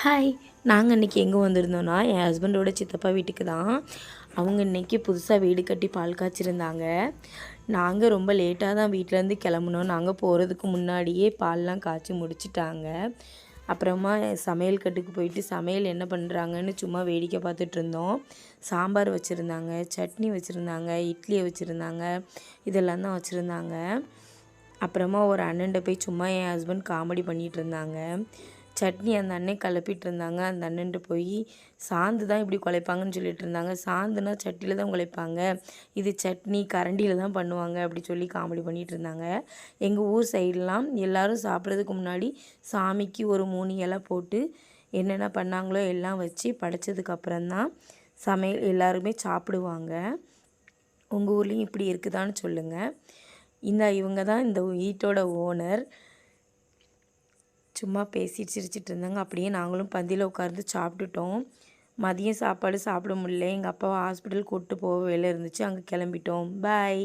Hi. நாங்கள் இன்றைக்கி எங்கே வந்திருந்தோன்னா என் ஹஸ்பண்டோட சித்தப்பா வீட்டுக்கு தான். அவங்க இன்றைக்கி புதுசாக வீடு கட்டி பால் காய்ச்சிருந்தாங்க. நாங்கள் ரொம்ப லேட்டாக தான் வீட்டிலேருந்து கிளம்புனோம். நாங்கள் போகிறதுக்கு முன்னாடியே பால்லாம் காய்ச்சி முடிச்சிட்டாங்க. அப்புறமா சமையல் கட்டுக்கு போயிட்டு சமையல் என்ன பண்ணுறாங்கன்னு சும்மா வேடிக்கை பார்த்துட்டு இருந்தோம். சாம்பார் வச்சுருந்தாங்க, சட்னி வச்சுருந்தாங்க, இட்லியை வச்சுருந்தாங்க, இதெல்லாம் தான் வச்சுருந்தாங்க. அப்புறமா ஒரு அண்ணன்ட்ட போய் சும்மா என் ஹஸ்பண்ட் காமெடி பண்ணிகிட்டு இருந்தாங்க. சட்னி அந்த அண்ணன் கிளப்பிட்டு இருந்தாங்க. அந்த அண்ணன்ட்டு போய் சாந்து தான் இப்படி குழைப்பாங்கன்னு சொல்லிட்டு இருந்தாங்க. சாந்துனா சட்டியில் தான் குழைப்பாங்க, இது சட்னி கரண்டியில் தான் பண்ணுவாங்க அப்படி சொல்லி காமெடி பண்ணிகிட்டு இருந்தாங்க. எங்கள் ஊர் சைடெலாம் எல்லோரும் சாப்பிட்றதுக்கு முன்னாடி சாமிக்கு ஒரு 3 இலை போட்டு என்னென்ன பண்ணாங்களோ எல்லாம் வச்சு படைச்சதுக்கப்புறம்தான் சமையல் எல்லாருமே சாப்பிடுவாங்க. உங்கள் ஊர்லேயும் இப்படி இருக்குதான்னு சொல்லுங்கள். இவங்க தான் இந்த வீட்டோட ஓனர். சும்மா பேசிட்டு சிரிச்சிட்டு இருந்தாங்க. அப்படியே நாங்களும் பந்தியில் உட்கார்ந்து சாப்பிட்டுட்டோம். மதியம் சாப்பாடு சாப்பிட முடியல. எங்கள் அப்பாவை ஹாஸ்பிட்டல் கூப்பிட்டு போக வேலை இருந்துச்சு. அங்கே கிளம்பிட்டோம். பாய்.